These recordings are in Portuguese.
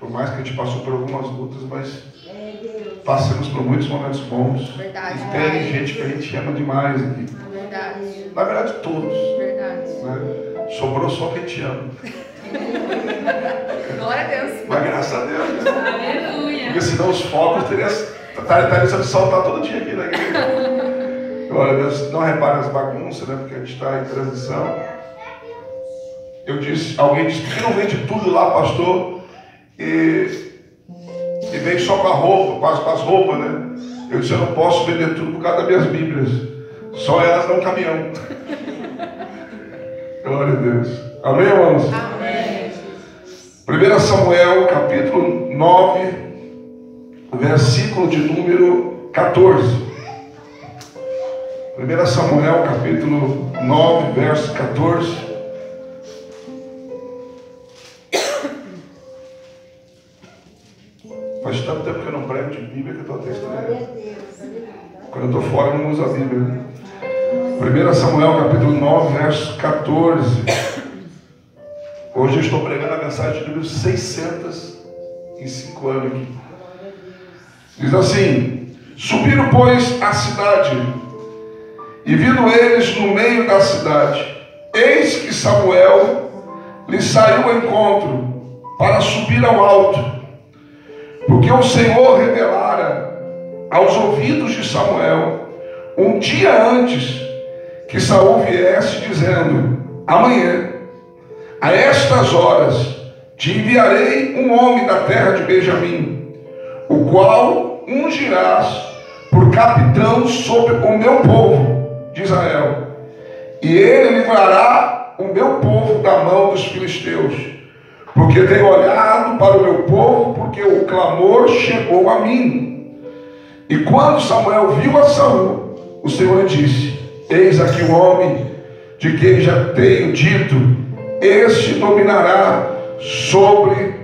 Por mais que a gente passou por algumas lutas, mas passamos por muitos momentos bons. Verdade. E tem gente que a gente ama demais aqui. Verdade. Na verdade, todos. Verdade. Né? Sobrou só quem te ama. Glória a Deus. Mas graças a Deus. Aleluia. Porque senão os fogos teriam de soltar todo dia aqui na igreja. Glória a Deus. Não repare as bagunças, né? Porque a gente está em transição. Alguém disse que não vende tudo lá, pastor, e vem só com a roupa, com as roupas, né? Eu disse, eu não posso vender tudo por causa das minhas Bíblias. Só elas dão caminhão. Glória a Deus. Amém, irmãos? Amém. 1 Samuel, capítulo 9, versículo de número 14. 1 Samuel, capítulo 9, verso 14. Faz tanto tempo que eu não prego de Bíblia que eu estou até estranhando. Quando eu estou fora, eu não uso a Bíblia. 1 Samuel, capítulo 9, verso 14. Hoje eu estou pregando a mensagem de número 600 em 5 anos aqui. Diz assim: subiram, pois, à cidade, e vindo eles no meio da cidade, eis que Samuel lhe saiu ao encontro para subir ao alto, porque o Senhor revelara aos ouvidos de Samuel um dia antes que Saul viesse, dizendo: amanhã, a estas horas, te enviarei um homem da terra de Benjamim, o qual ungirás por capitão sobre o meu povo de Israel, e ele livrará o meu povo da mão dos filisteus, porque tenho olhado para o meu povo, porque o clamor chegou a mim. E quando Samuel viu a Saul, o Senhor lhe disse: eis aqui o homem de quem já tenho dito, este dominará sobre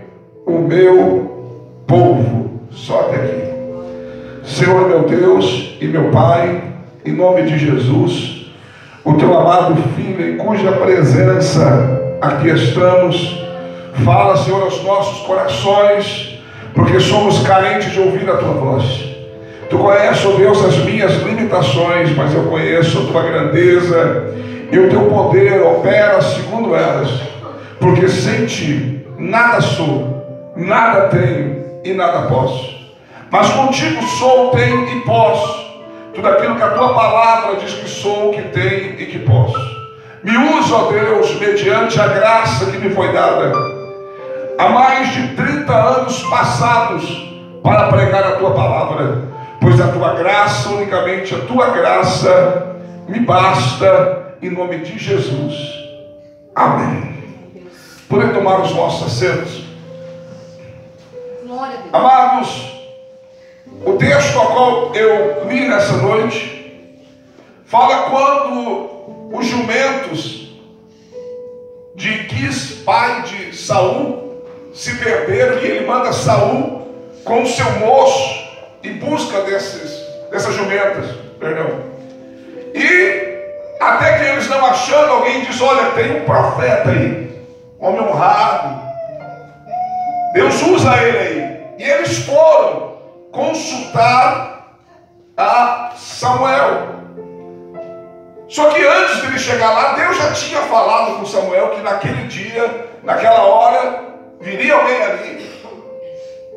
o meu povo. Só até aqui. Senhor meu Deus e meu Pai, em nome de Jesus, o teu amado Filho, em cuja presença aqui estamos, fala, Senhor, aos nossos corações, porque somos carentes de ouvir a tua voz. Tu conheces, ó Deus, as minhas limitações, mas eu conheço a tua grandeza, e o teu poder opera segundo elas, porque sem ti nada sou, nada tenho e nada posso. Mas contigo sou, tenho e posso tudo aquilo que a tua palavra diz que sou, que tenho e que posso. Me usa, ó Deus, mediante a graça que me foi dada há mais de 30 anos passados para pregar a tua palavra, pois a tua graça, unicamente a tua graça me basta, em nome de Jesus. Amém. Podem tomar os vossos assentos. Glória a Deus. Amados, o texto ao qual eu li nessa noite fala quando os jumentos de Quis, pai de Saul, se perderam, e ele manda Saul com o seu moço em busca dessas jumentas, e até que eles não achando, alguém diz: olha, tem um profeta aí, homem honrado, Deus usa ele aí. E eles foram consultar a Samuel. Só que antes de ele chegar lá, Deus já tinha falado com Samuel que naquele dia, naquela hora, viria alguém ali,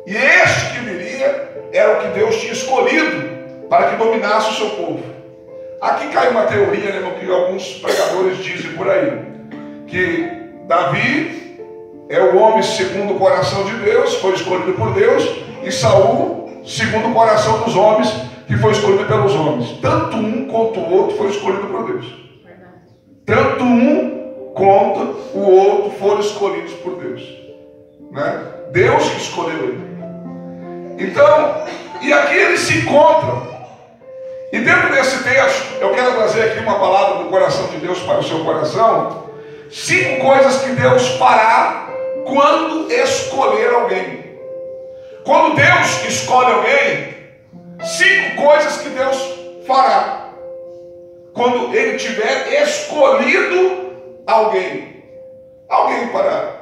e este que viria era o que Deus tinha escolhido para que dominasse o seu povo. Aqui cai uma teoria, né, que alguns pregadores dizem por aí, que Davi é o homem segundo o coração de Deus, foi escolhido por Deus, e Saul segundo o coração dos homens, que foi escolhido pelos homens. Tanto um quanto o outro foi escolhido por Deus. Tanto um quanto o outro foram escolhidos por Deus, né? Deus que escolheu ele. Então, e aqui eles se encontram. E dentro desse texto, eu quero trazer aqui uma palavra do coração de Deus para o seu coração. 5 coisas que Deus fará quando escolher alguém. Quando Deus escolhe alguém, 5 coisas que Deus fará quando Ele tiver escolhido alguém. Alguém para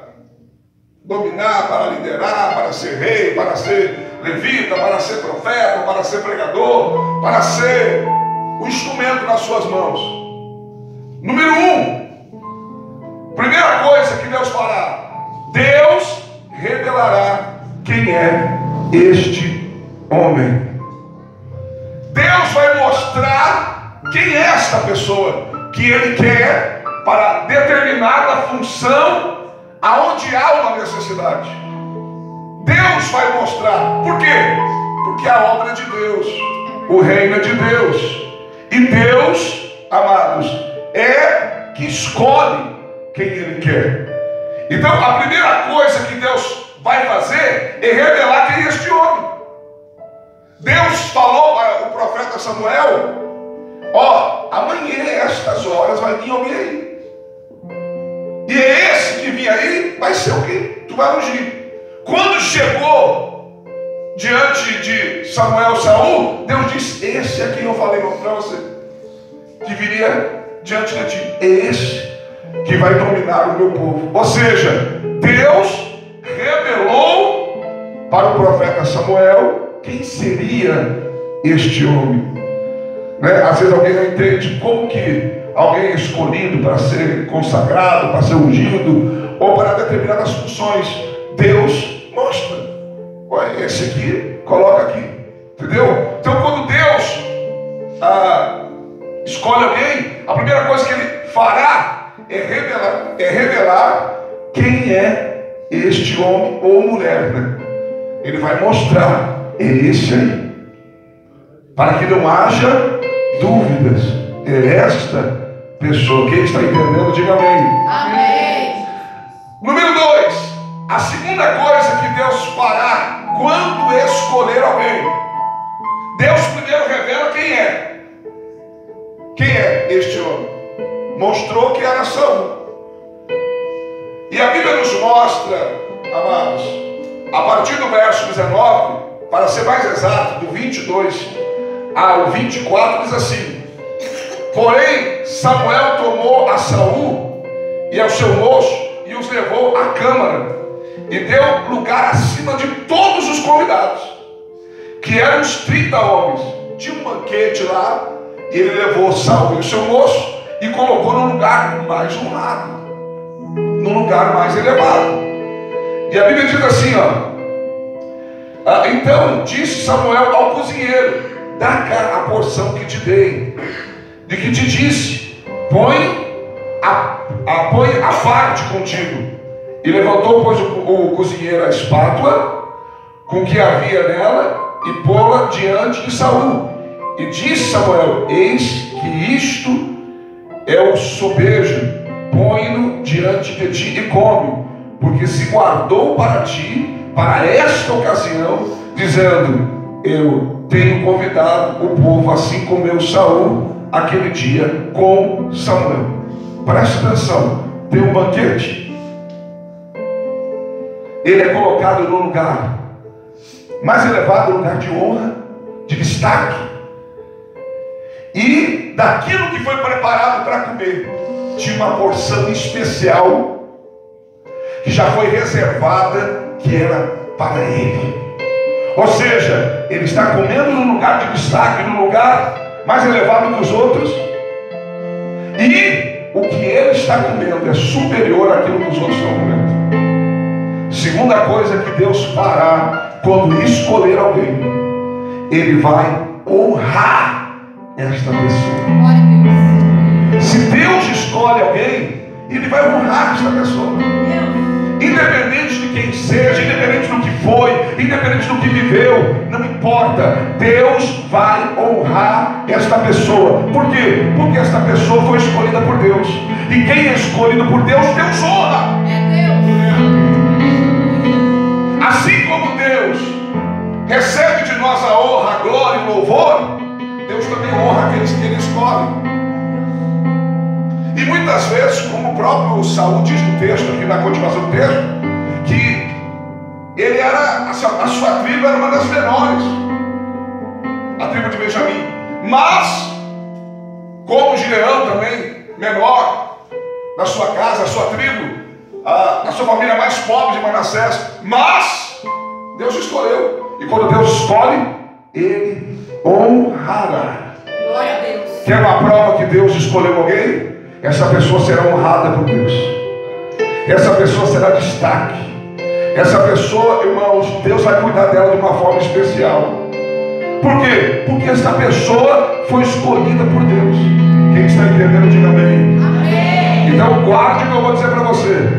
dominar, para liderar, para rei, para ser levita, para ser profeta, para ser pregador, para ser o instrumento nas suas mãos. Número 1, primeira coisa que Deus fará: Deus revelará quem é este homem. Deus vai mostrar quem é esta pessoa que Ele quer para determinada função aonde há uma necessidade. Deus vai mostrar. Por quê? Porque a obra é de Deus, o reino é de Deus, e Deus, amados, é que escolhe quem Ele quer. Então a primeira coisa que Deus vai fazer é revelar quem é este homem. Deus falou para o profeta Samuel: ó, amanhã, estas horas, vai vir alguém aí. E é esse que vinha aí, vai ser o que tu vai ungir. Quando chegou diante de Samuel, Saul, Deus disse: esse é quem eu falei para você, que viria diante de ti. É esse que vai dominar o meu povo. Ou seja, Deus revelou para o profeta Samuel quem seria este homem. Né? Às vezes alguém não entende como que alguém é escolhido para ser consagrado, para ser ungido, ou para determinadas funções. Deus mostra: olha, esse aqui, coloca aqui. Entendeu? Então quando Deus escolhe alguém, a primeira coisa que Ele fará é revelar quem é este homem ou mulher, né? Ele vai mostrar: é esse aí, para que não haja dúvidas. É esta pessoa. Quem está entendendo, diga amém. Amém. Número 2, a segunda coisa que Deus fará quando escolher alguém: Deus primeiro revela quem é. Quem é este homem? Mostrou que era Saul. E a Bíblia nos mostra, amados, a partir do verso 19, para ser mais exato, do 22 ao 24, diz assim: porém Samuel tomou a Saul e ao seu moço e os levou à câmara, e deu lugar acima de todos os convidados, que eram uns 30 homens. Tinha um banquete lá, e ele levou Saul e o seu moço e colocou no lugar mais honrado, no lugar mais elevado. E a Bíblia diz assim, então disse Samuel ao cozinheiro: dá cá a porção que te dei, de que te disse, põe a parte contigo. E levantou, pois, o cozinheiro a espátula com que havia nela e pô-la diante de Saul. E disse Samuel: eis que isto é o sobejo, põe-no diante de ti e come, porque se guardou para ti, para esta ocasião, dizendo: eu tenho convidado o povo, assim comeu Saul aquele dia com Samuel. Preste atenção, tem um banquete, ele é colocado no lugar mais elevado, lugar de honra, de destaque, e daquilo que foi preparado para comer, tinha uma porção especial que já foi reservada, que era para ele. Ou seja, ele está comendo num lugar de destaque, num lugar mais elevado que os outros, e o que ele está comendo é superior àquilo que os outros estão comendo. Segunda coisa que Deus fará quando escolher alguém: Ele vai honrar esta pessoa. Glória a Deus. Se Deus escolhe alguém, Ele vai honrar esta pessoa. Independente de quem seja, independente do que foi, independente do que viveu, não importa, Deus vai honrar esta pessoa. Por quê? Porque esta pessoa foi escolhida por Deus, e quem é escolhido por Deus, Deus honra. É Deus. Assim como Deus recebe de nós a honra, a glória e o louvor, Deus também honra aqueles que Ele escolhe. E muitas vezes, como o próprio Saul diz no texto, aqui na continuação do texto, que ele era, a sua tribo era uma das menores, a tribo de Benjamim. Mas, como Gideão também, menor, na sua casa, a sua tribo, a sua família mais pobre de Manassés, mas Deus escolheu. E quando Deus escolhe, Ele honrará. Glória a Deus. Quer uma prova que Deus escolheu alguém? Essa pessoa será honrada por Deus. Essa pessoa será destaque. Essa pessoa, irmãos, Deus vai cuidar dela de uma forma especial. Por quê? Porque essa pessoa foi escolhida por Deus. Quem está entendendo, diga amém. Amém. Então guarde o que eu vou dizer para você.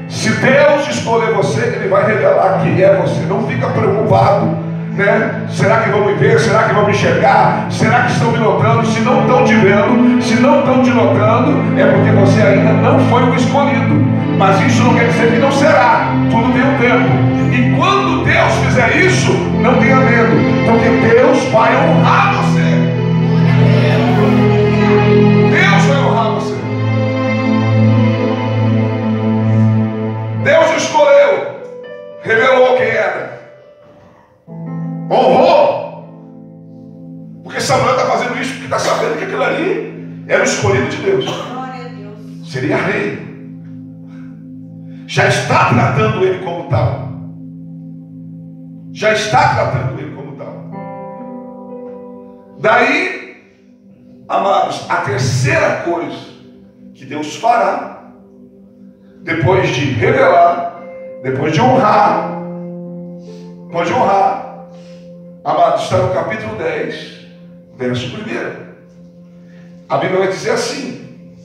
Se Deus escolher você, Ele vai revelar quem é você. Não fica preocupado, né? Será que vão me ver? Será que vão me enxergar? Será que estão me notando? Se não estão te vendo, se não estão te notando, é porque você ainda não foi o escolhido. Mas isso não quer dizer que não será. Tudo tem um tempo. E quando Deus fizer isso, não tenha medo, porque Deus vai honrar você. Deus vai honrar você. Deus escolheu, revelou quem era, honrou. Porque Samuel está fazendo isso porque está sabendo que aquilo ali era o escolhido de Deus. Seria rei. Já está tratando ele como tal. Já está tratando ele como tal. Daí, amados, a terceira coisa que Deus fará, depois de revelar, depois de honrar, amados, está no capítulo 10, verso 1. A Bíblia vai dizer assim: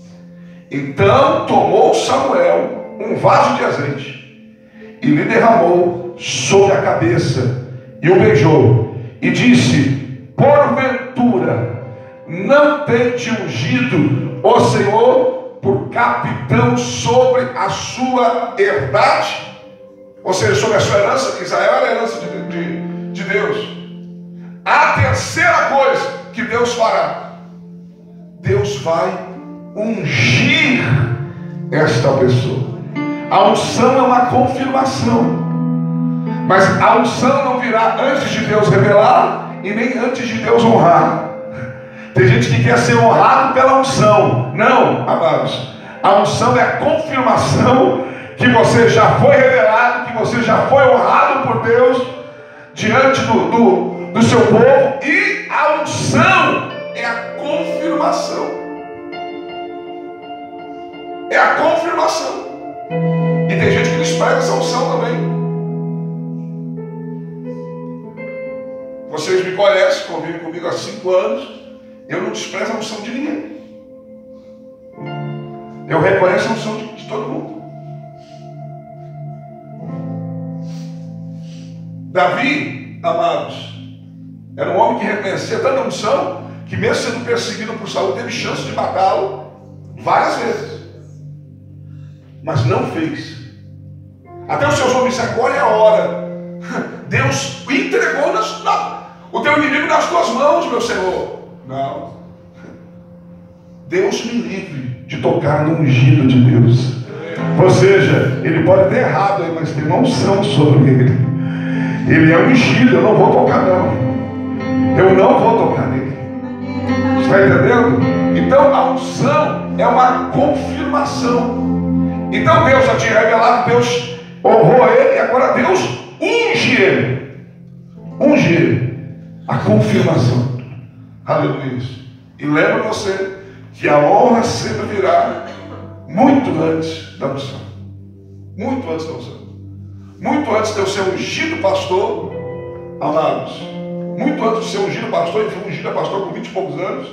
então tomou Samuel um vaso de azeite e lhe derramou sobre a cabeça e o beijou e disse: porventura não tem te ungido o Senhor por capitão sobre a sua herdade? Ou seja, sobre a sua herança. Israel era a herança de Deus. A terceira coisa que Deus fará: Deus vai ungir esta pessoa. A unção é uma confirmação, mas a unção não virá antes de Deus revelar e nem antes de Deus honrar. Tem gente que quer ser honrado pela unção. Não, amados, a unção é a confirmação que você já foi revelado, que você já foi honrado por Deus diante do seu povo. E a unção é a confirmação. É a confirmação. E tem gente que despreza essa unção também. Vocês me conhecem, convivem comigo há 5 anos. Eu não desprezo a unção de ninguém. Eu reconheço a unção de todo mundo. Davi, amados, era um homem que reconhecia tanta unção que, mesmo sendo perseguido por Saul, teve chance de matá-lo várias vezes, mas não fez. Até os seus homens disseram: agora é a hora. Deus entregou o teu inimigo nas tuas mãos, meu Senhor. Não. Deus me livre de tocar no ungido de Deus. Ou seja, ele pode ter errado aí, mas tem uma unção sobre ele. Ele é ungido, eu não vou tocar não. Eu não vou tocar nele. Está entendendo? Então a unção é uma confirmação. Então Deus já tinha revelado, Deus honrou ele, e agora Deus unge ele. Unge ele. A confirmação. Aleluia. E lembra você que a honra sempre virá muito antes da unção. Muito antes da unção. Muito antes de eu ser ungido pastor, amados. Muito antes de ser ungido pastor, eu fui ungido pastor com 20 e poucos anos.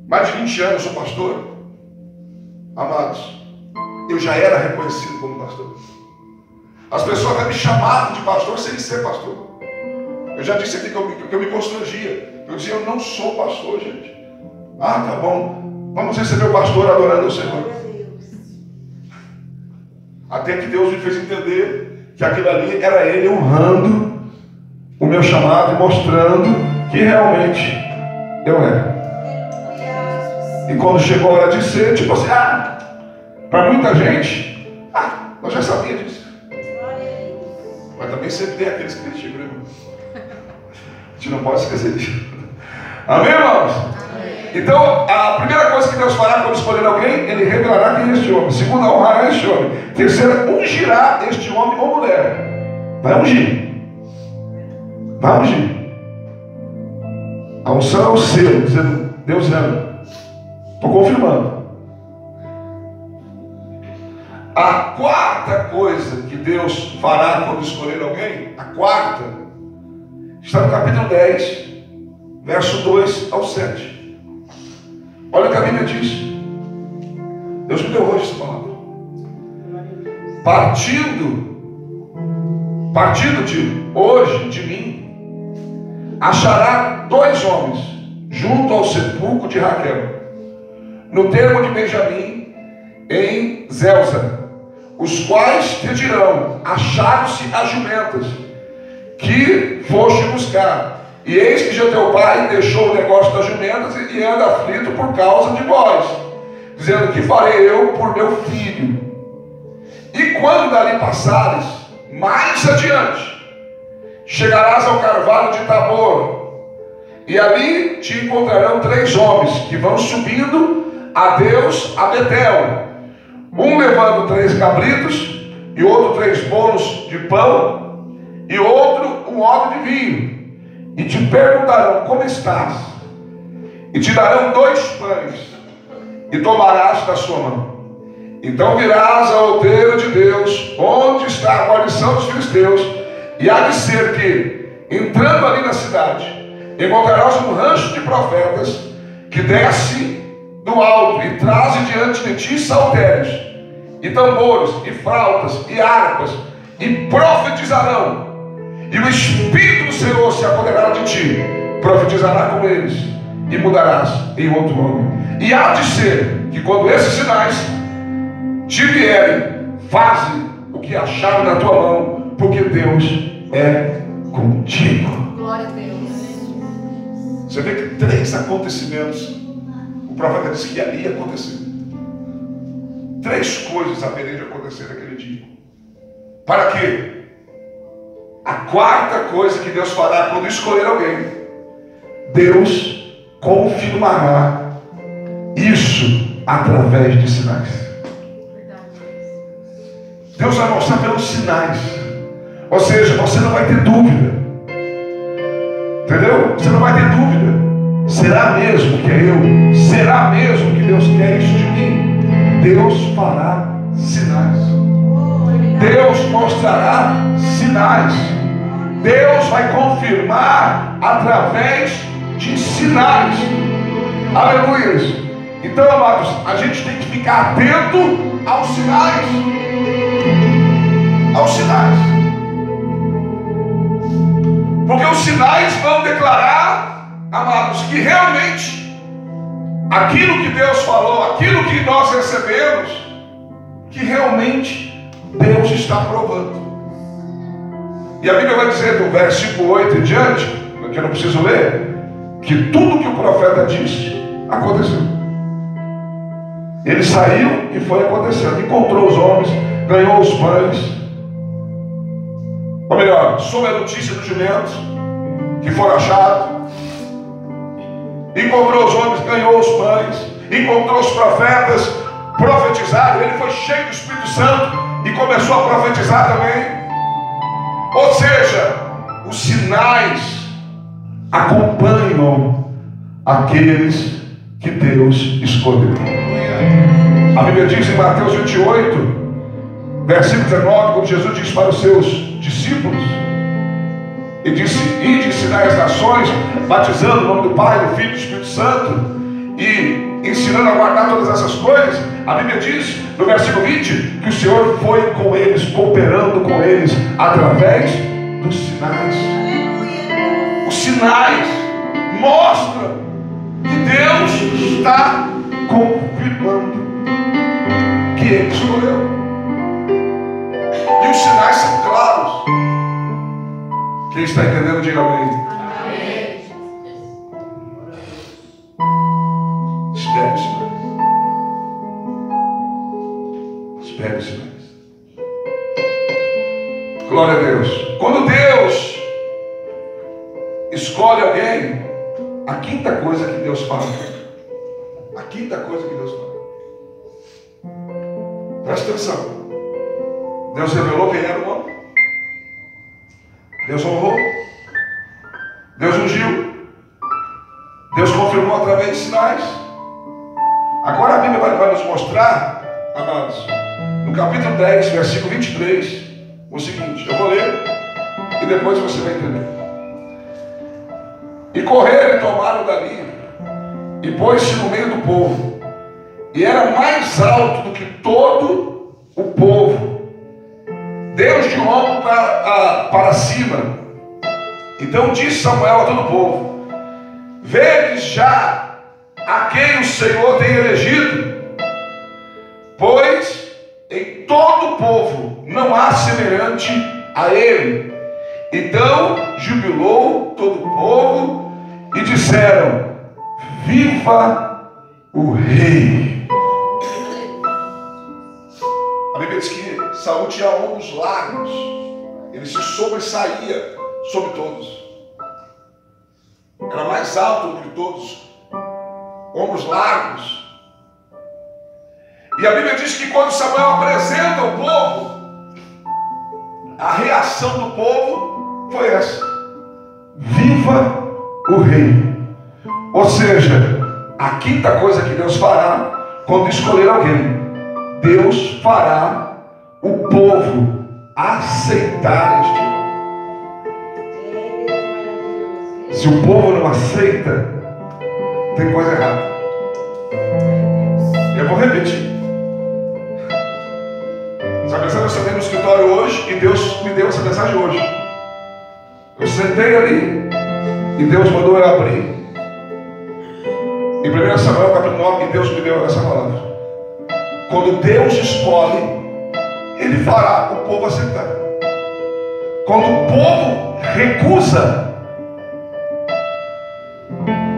Mais de 20 anos eu sou pastor. Amados, eu já era reconhecido como pastor. As pessoas até me chamavam de pastor sem ser pastor. Eu já disse aqui que eu me constrangia. Eu dizia: eu não sou pastor, gente. Ah, tá bom. Vamos receber o pastor adorando o Senhor. Até que Deus me fez entender que aquilo ali era Ele honrando o meu chamado e mostrando que realmente eu era. E quando chegou a hora de ser, tipo assim, para muita gente, nós já sabíamos disso. Mas também sempre tem aqueles que criticam, né, irmão? A gente não pode esquecer disso. Amém, irmãos? Amém. Então, a primeira coisa que Deus fará quando escolher alguém, Ele revelará quem é este homem. Segunda, honrará este homem. Terceira, ungirá este homem ou mulher. Vai ungir. Vai ungir. A unção é o selo, dizendo, Deus ama. Estou confirmando. A quarta coisa que Deus fará quando escolher alguém, a quarta, está no capítulo 10, verso 2 ao 7. Olha o que a Bíblia diz. Deus me deu hoje essa palavra. Partindo hoje de mim, achará 2 homens junto ao sepulcro de Raquel, no termo de Benjamim, em Zelza, os quais te dirão: acharam-se as jumentas que foste buscar, e eis que já teu pai deixou o negócio das jumentas e anda aflito por causa de vós, dizendo: que farei eu por meu filho? E quando dali passares, mais adiante, chegarás ao carvalho de Tabor, e ali te encontrarão 3 homens que vão subindo a Deus a Betel, um levando 3 cabritos, e outro 3 bolos de pão, e outro um odre de vinho, e te perguntarão: como estás? E te darão 2 pães, e tomarás da sua mão. Então virás ao outeiro de Deus, onde está a guarnição dos filisteus, e há de ser que, entrando ali na cidade, encontrarás um rancho de profetas, que desce do alto e trazem diante de ti saltérios, e tambores, e flautas, e harpas, e profetizarão. E o Espírito do Senhor se apoderará de ti, profetizará com eles, e mudarás em outro homem. E há de ser que quando esses sinais te vierem, faze o que acharam na tua mão, porque Deus é contigo. Glória a Deus. Você vê que 3 acontecimentos o profeta disse que ia acontecer. 3 coisas haveriam de acontecer naquele dia. Para quê? A quarta coisa que Deus fará quando escolher alguém, Deus confirmará isso através de sinais. Deus vai mostrar pelos sinais. Ou seja, você não vai ter dúvida. Entendeu? Você não vai ter dúvida. Será mesmo que é eu? Será mesmo que Deus quer isso de mim? Deus fará sinais. Deus mostrará sinais. Deus vai confirmar através de sinais. Aleluia. Então, amados, a gente tem que ficar atento aos sinais. Aos sinais. Porque os sinais vão declarar, amados, que realmente aquilo que Deus falou, aquilo que nós recebemos, que realmente Deus está provando. E a Bíblia vai dizer do versículo 8 em diante, que eu não preciso ler, que tudo que o profeta disse aconteceu. Ele saiu e foi acontecendo. Encontrou os homens, ganhou os pães. Ou melhor, soube a notícia dos jumentos que foram achados. Encontrou os homens, ganhou os pães. Encontrou os profetas, profetizaram. Ele foi cheio do Espírito Santo e começou a profetizar também. Ou seja, os sinais acompanham aqueles que Deus escolheu. A Bíblia diz em Mateus 28, versículo 19, quando Jesus diz para os seus discípulos, e disse: ide ensinar as nações, batizando o nome do Pai, do Filho e do Espírito Santo, e ensinando a guardar todas essas coisas. A Bíblia diz no versículo 20 que o Senhor foi com eles, cooperando com eles através dos sinais. Os sinais mostram que Deus está confirmando que Ele escolheu. E os sinais são claros. Quem está entendendo, diga amém. Amém. Espere os sinais. Espere os sinais. Glória a Deus. Quando Deus escolhe alguém, a quinta coisa que Deus fala. A quinta coisa que Deus fala. Presta atenção. Deus revelou quem era o homem. Deus honrou. ungiu. Deus confirmou através de sinais. Agora a Bíblia vai nos mostrar, amados, no capítulo 10, versículo 23, o seguinte. Eu vou ler e depois você vai entender. E correram e tomaram dali, e pôs-se no meio do povo, e era mais alto do que todo o povo, Deus de ombro para cima. Então disse Samuel a todo o povo: vedes já a quem o Senhor tem elegido, pois em todo o povo não há semelhante a ele. Então jubilou todo o povo e disseram: viva o rei. A Bíblia diz que Saul tinha ombros largos, ele se sobressaía sobre todos, era mais alto do que todos, ombros largos. E a Bíblia diz que quando Samuel apresenta o povo, a reação do povo foi essa: viva o rei. Ou seja, a quinta coisa que Deus fará quando escolher alguém: Deus fará o povo aceitar este homem. Se o povo não aceita, tem coisa errada. Eu vou repetir. Essa mensagem eu sentei no escritório hoje, e Deus me deu essa mensagem hoje. Eu sentei ali e Deus mandou eu abrir em 1 Samuel capítulo 9, e Deus me deu essa palavra. Quando Deus escolhe, Ele fará o povo aceitar. Quando o povo recusa,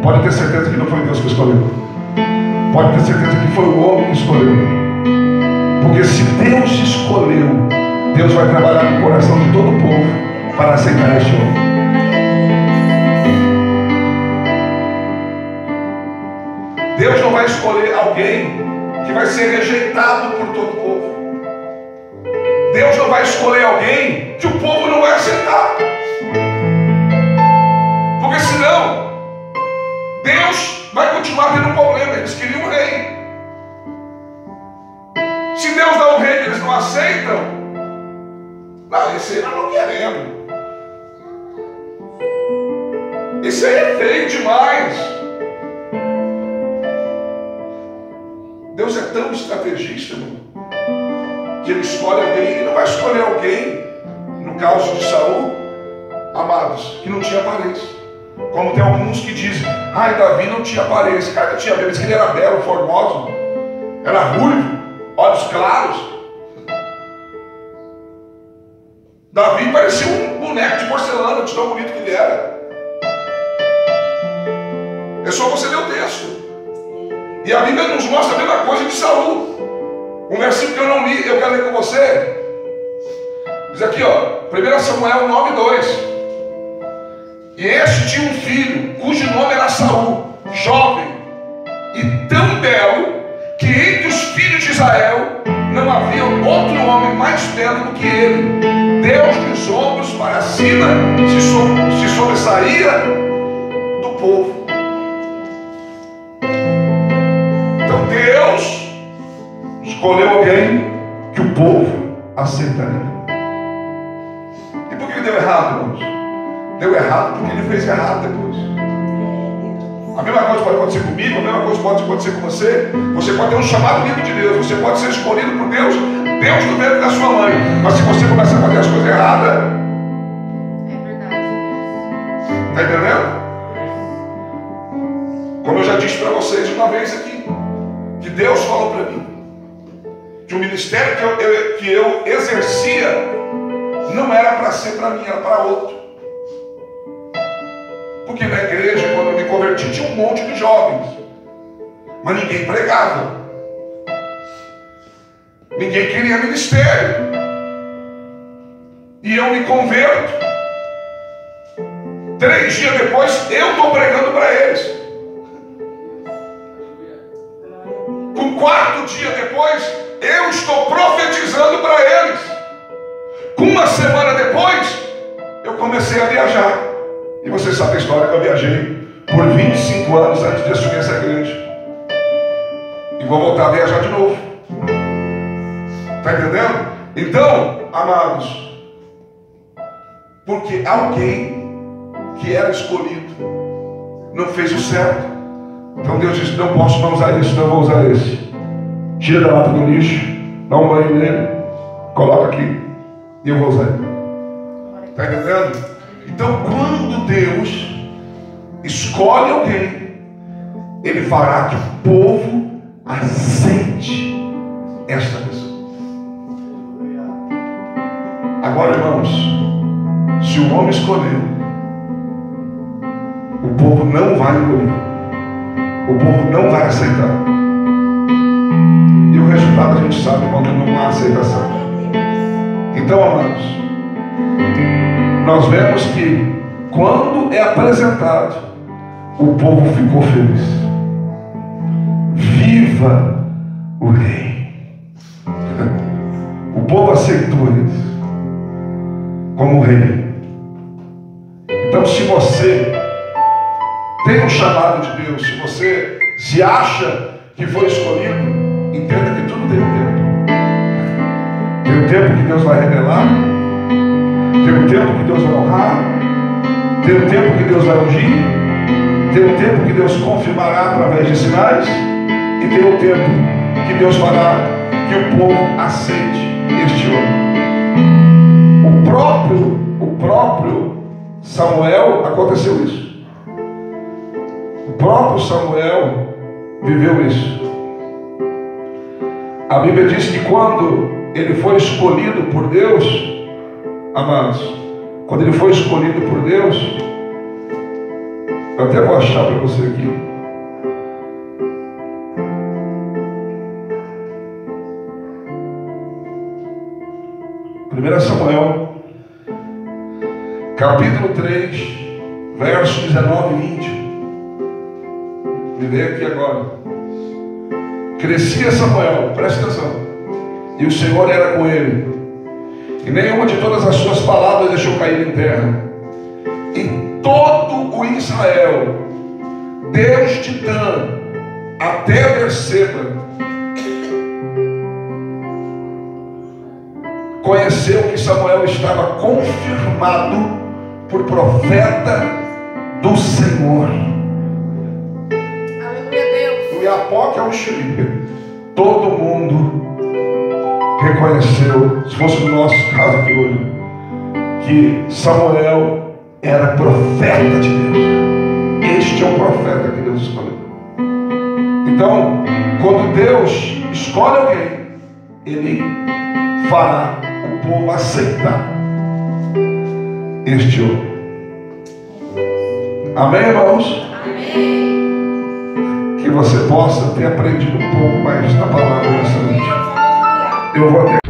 pode ter certeza que não foi Deus que escolheu. Pode ter certeza que foi o homem que escolheu. Porque se Deus escolheu, Deus vai trabalhar no coração de todo o povo para aceitar este homem. Deus não vai escolher alguém que vai ser rejeitado por todo o povo. Deus não vai escolher alguém que o povo não vai aceitar. Porque senão Deus vai continuar tendo um problema. Eles queriam um rei. Se Deus dá um rei que eles não aceitam, não, esse aí nós não queremos. Esse aí é feio demais. Deus é tão estrategista, irmão, que Ele escolhe alguém. Ele não vai escolher alguém, no caso de Saul, amados, que não tinha aparência. Como tem alguns que dizem: ai, Davi não tinha aparência. Cara, tinha aparência, que ele era belo, formoso, era ruivo, olhos claros. Davi parecia um boneco de porcelana, de tão bonito que ele era. É só você ler o texto. E a Bíblia nos mostra a mesma coisa de Saul. Um versículo que eu não li, eu quero ler com você. Diz aqui, ó, 1 Samuel 9:2. E este tinha um filho, cujo nome era Saul, jovem e tão belo, que entre os filhos de Israel não havia outro homem mais belo do que ele. Deus dos ombros para cima se sobressaía do povo. Então Deus escolheu alguém que o povo aceitaria. E por que deu errado, irmãos? Deu errado porque ele fez errado depois. A mesma coisa pode acontecer comigo, a mesma coisa pode acontecer com você. Você pode ter um chamado livre de Deus, você pode ser escolhido por Deus, Deus no ventre da sua mãe. Mas se você começar a fazer as coisas erradas, é verdade. está entendendo? Como eu já disse para vocês uma vez aqui, que Deus falou para mim que o ministério que eu exercia não era para ser para mim, era para outro. Porque na igreja, quando eu me converti, tinha um monte de jovens, mas ninguém pregava, ninguém queria ministério. E eu me converto, 3 dias depois eu estou pregando para eles. Com 4 dias depois eu estou profetizando para eles. Com 1 semana depois eu comecei a viajar. E você sabe a história que eu viajei por 25 anos antes de assumir essa igreja. E vou voltar a viajar de novo. Está entendendo? Então, amados, porque alguém que era escolhido não fez o certo. Então Deus disse: não posso não usar esse, não vou usar esse. Tira da lata do lixo, dá um banho nele, coloca aqui e eu vou usar ele. Está entendendo? Então, quando Deus escolhe alguém, Ele fará que o povo aceite esta pessoa. Agora, irmãos, se o homem escolher, o povo não vai engolir, o povo não vai aceitar. E o resultado a gente sabe quando não há aceitação. Então, amados, nós vemos que quando é apresentado, o povo ficou feliz. Viva o rei! O povo aceitou eles como rei. Então, se você tem um chamado de Deus, se você se acha que foi escolhido, entenda que tudo tem um tempo. Tem um tempo que Deus vai revelar, tem um tempo que Deus vai honrar, tem um tempo que Deus vai ungir, tem um tempo que Deus confirmará através de sinais, e tem um tempo que Deus fará que o povo aceite este homem. O próprio Samuel aconteceu isso. O próprio Samuel viveu isso. A Bíblia diz que quando ele foi escolhido por Deus, amados, quando ele foi escolhido por Deus, eu até vou achar para você aqui. Primeira Samuel, capítulo 3, versos 19 e 20. Me vê aqui agora. Crescia Samuel, presta atenção, e o Senhor era com ele, e nenhuma de todas as suas palavras deixou cair em terra. E todo o Israel, desde Dan até Berseba, conheceu que Samuel estava confirmado por profeta do Senhor. Aleluia, Deus. O Iapoque é um Xiri. Todo mundo reconheceu, se fosse no nosso caso aqui hoje, que Samuel era profeta de Deus. Este é o profeta que Deus escolheu. Então, quando Deus escolhe alguém, Ele fará o povo aceitar este homem. Amém, irmãos? Amém. Que você possa ter aprendido um pouco mais da palavra nessa noite. Eu vou até